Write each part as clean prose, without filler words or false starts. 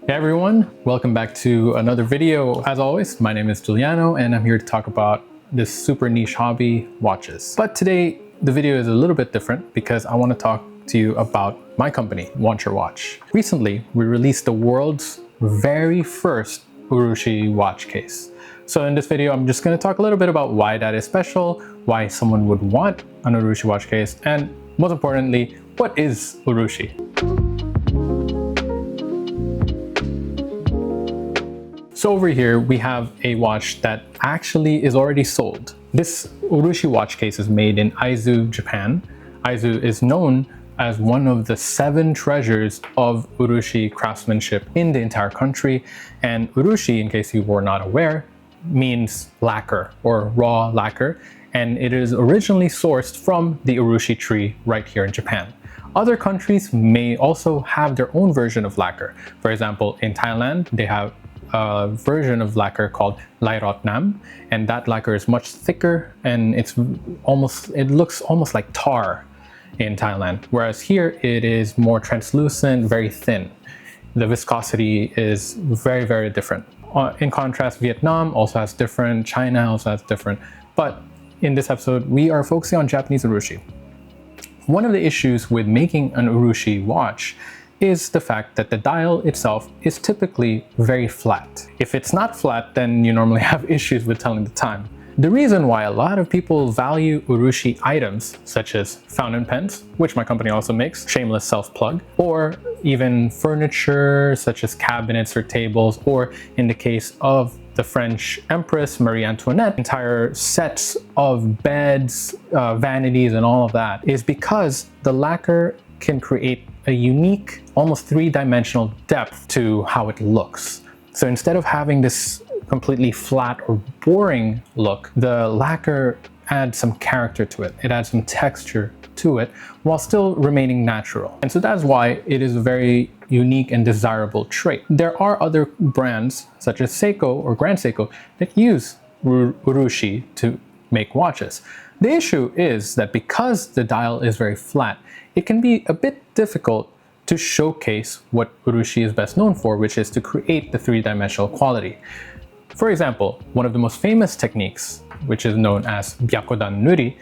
Hey everyone, welcome back to another video. As always, my name is Giuliano and I'm here to talk about this super niche hobby, watches. But today the video is a little bit different because I want to talk to you about my company, Wancher Watch. Recently, we released the world's very first Urushi watch case. So in this video, I'm just going to talk a little bit about why that is special, why someone would want an Urushi watch case, and most importantly, what is Urushi? So over here, we have a watch that actually is already sold. This Urushi watch case is made in Aizu, Japan. Aizu is known as one of the 7 treasures of Urushi craftsmanship in the entire country. And Urushi, in case you were not aware, means lacquer or raw lacquer. And it is originally sourced from the Urushi tree right here in Japan. Other countries may also have their own version of lacquer. For example, in Thailand, they have a version of lacquer called Lai Rot Nam, and that lacquer is much thicker and it looks almost like tar in Thailand, whereas here it is more translucent, very thin. The viscosity is very, very different. In contrast, Vietnam also has different, China also has different, but in this episode we are focusing on Japanese Urushi. One of the issues with making an Urushi watch is the fact that the dial itself is typically very flat. If it's not flat, then you normally have issues with telling the time. The reason why a lot of people value Urushi items, such as fountain pens, which my company also makes, shameless self-plug, or even furniture such as cabinets or tables, or in the case of the French Empress Marie Antoinette, entire sets of beds, vanities, and all of that, is because the lacquer can create a unique, almost 3-dimensional depth to how it looks. So instead of having this completely flat or boring look, the lacquer adds some character to it. It adds some texture to it while still remaining natural. And so that's why it is a very unique and desirable trait. There are other brands such as Seiko or Grand Seiko that use Urushi to make watches. The issue is that because the dial is very flat, it can be a bit difficult to showcase what Urushi is best known for, which is to create the 3-dimensional quality. For example, one of the most famous techniques, which is known as Byakudan Nuri,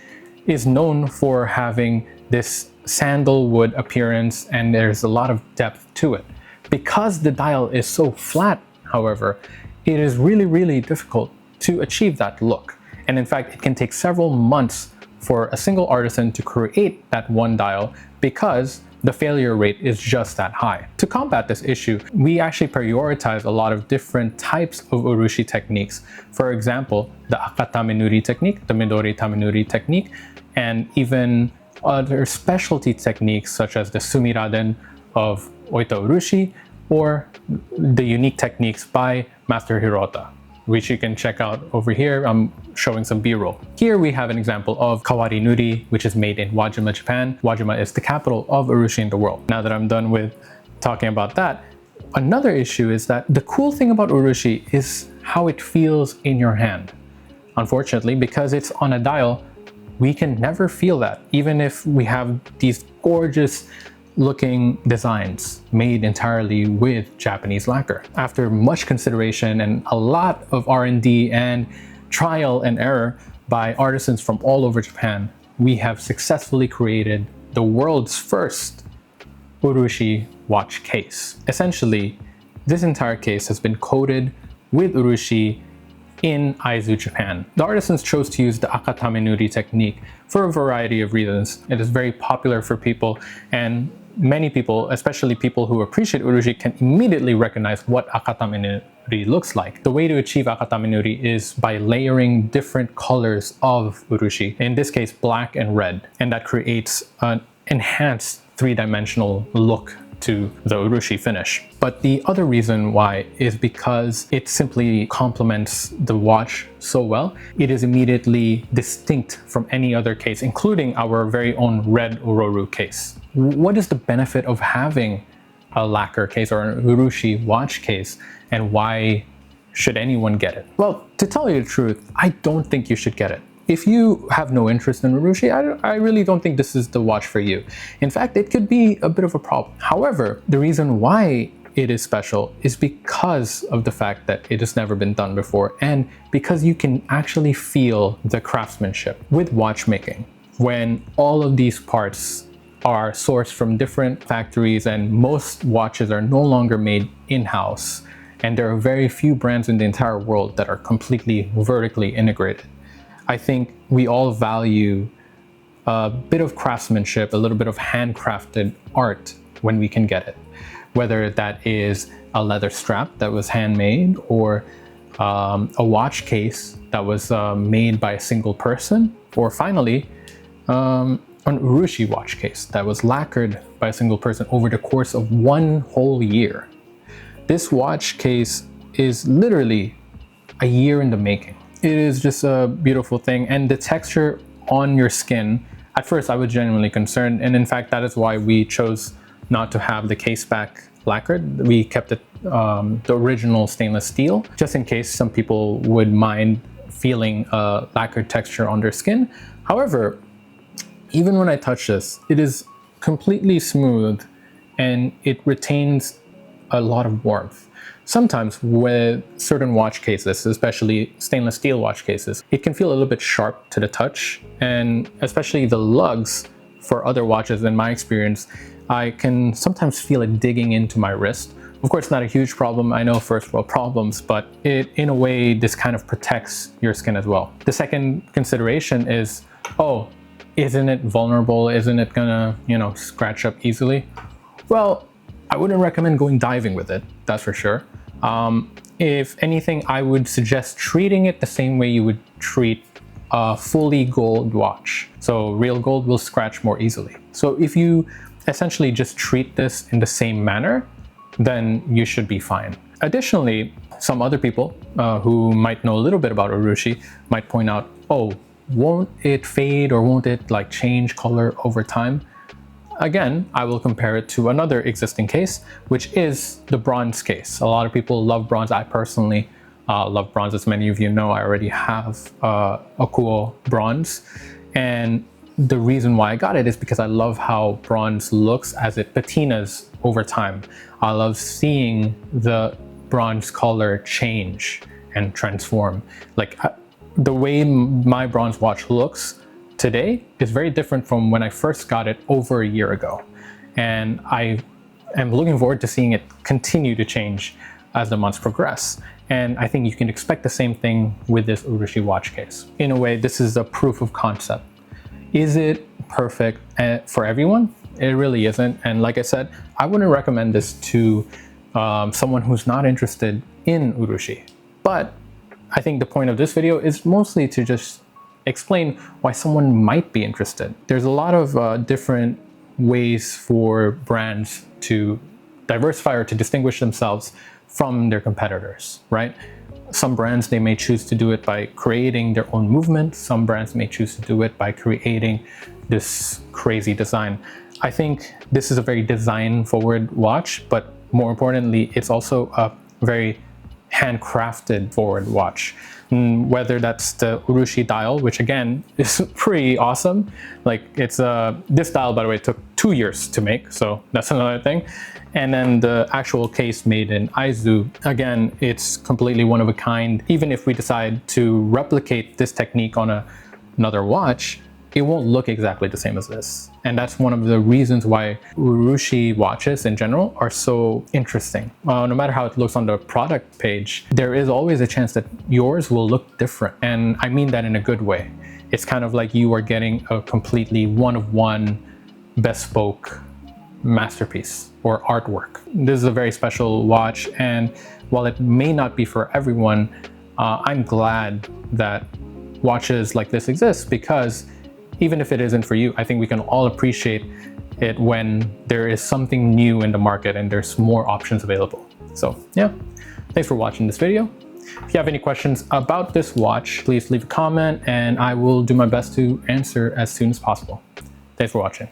is known for having this sandalwood appearance, and there's a lot of depth to it. Because the dial is so flat, however, it is really, really difficult to achieve that look. And in fact, it can take several months for a single artisan to create that one dial because the failure rate is just that high. To combat this issue, we actually prioritize a lot of different types of Urushi techniques. For example, the Akatame Nuri technique, the Midori Tamenuri technique, and even other specialty techniques such as the Sumiraden of Oita Urushi, or the unique techniques by Master Hirota, which you can check out over here. I'm showing some B-roll. Here we have an example of Kawari Nuri, which is made in Wajima, Japan. Wajima is the capital of Urushi in the world. Now that I'm done with talking about that, another issue is that the cool thing about Urushi is how it feels in your hand. Unfortunately, because it's on a dial, we can never feel that, even if we have these gorgeous looking designs made entirely with Japanese lacquer. After much consideration and a lot of R&D and trial and error by artisans from all over Japan, we have successfully created the world's first Urushi watch case. Essentially, this entire case has been coated with Urushi in Aizu, Japan. The artisans chose to use the Akatame Nuri technique for a variety of reasons. It is very popular for people, and many people, especially people who appreciate Urushi, can immediately recognize what Akatame Nuri looks like. The way to achieve Akatame Nuri is by layering different colors of Urushi, in this case black and red, and that creates an enhanced 3-dimensional look to the Urushi finish. But the other reason why is because it simply complements the watch so well. It is immediately distinct from any other case, including our very own red Ororu case. What is the benefit of having a lacquer case or an Urushi watch case, and why should anyone get it? Well, to tell you the truth, I don't think you should get it. If you have no interest in Urushi, I really don't think this is the watch for you. In fact, it could be a bit of a problem. However, the reason why it is special is because of the fact that it has never been done before, and because you can actually feel the craftsmanship with watchmaking. When all of these parts are sourced from different factories and most watches are no longer made in-house, and there are very few brands in the entire world that are completely vertically integrated. I think we all value a bit of craftsmanship, a little bit of handcrafted art when we can get it. Whether that is a leather strap that was handmade, or a watch case that was made by a single person, or finally, an Urushi watch case that was lacquered by a single person over the course of 1 whole year. This watch case is literally a year in the making. It is just a beautiful thing, and the texture on your skin, at first I was genuinely concerned, and in fact that is why we chose not to have the case back lacquered. We kept it the original stainless steel, just in case some people would mind feeling a lacquered texture on their skin. However, even when I touch this, it is completely smooth and it retains a lot of warmth. Sometimes with certain watch cases, especially stainless steel watch cases, it can feel a little bit sharp to the touch, and especially the lugs for other watches, in my experience, I can sometimes feel it digging into my wrist. Of course, not a huge problem. I know first world problems, but in a way, this kind of protects your skin as well. The second consideration is, oh, isn't it vulnerable? Isn't it gonna, scratch up easily? Well, I wouldn't recommend going diving with it, that's for sure. If anything, I would suggest treating it the same way you would treat a fully gold watch. So real gold will scratch more easily. So if you essentially just treat this in the same manner, then you should be fine. Additionally, some other people who might know a little bit about Urushi might point out, oh, won't it fade or won't it change color over time? Again, I will compare it to another existing case, which is the bronze case. A lot of people love bronze. I personally love bronze. As many of you know, I already have a cool bronze. And the reason why I got it is because I love how bronze looks as it patinas over time. I love seeing the bronze color change and transform. The way my bronze watch looks today is very different from when I first got it over a year ago. And I am looking forward to seeing it continue to change as the months progress. And I think you can expect the same thing with this Urushi watch case. In a way, this is a proof of concept. Is it perfect for everyone? It really isn't. And like I said, I wouldn't recommend this to someone who's not interested in Urushi. But I think the point of this video is mostly to just explain why someone might be interested. There's a lot of different ways for brands to diversify or to distinguish themselves from their competitors, right? Some brands, they may choose to do it by creating their own movement. Some brands may choose to do it by creating this crazy design. I think this is a very design-forward watch, but more importantly, it's also a very handcrafted forward watch. Whether that's the Urushi dial, which again is pretty awesome. It's this dial, by the way, took 2 years to make, so that's another thing. And then the actual case made in Aizu, again, it's completely one of a kind. Even if we decide to replicate this technique on another watch, it won't look exactly the same as this. And that's one of the reasons why Urushi watches in general are so interesting. No matter how it looks on the product page, there is always a chance that yours will look different. And I mean that in a good way. It's kind of like you are getting a completely one-of-one bespoke masterpiece or artwork. This is a very special watch, and while it may not be for everyone, I'm glad that watches like this exist, because even if it isn't for you, I think we can all appreciate it when there is something new in the market and there's more options available. So yeah, thanks for watching this video. If you have any questions about this watch, please leave a comment and I will do my best to answer as soon as possible. Thanks for watching.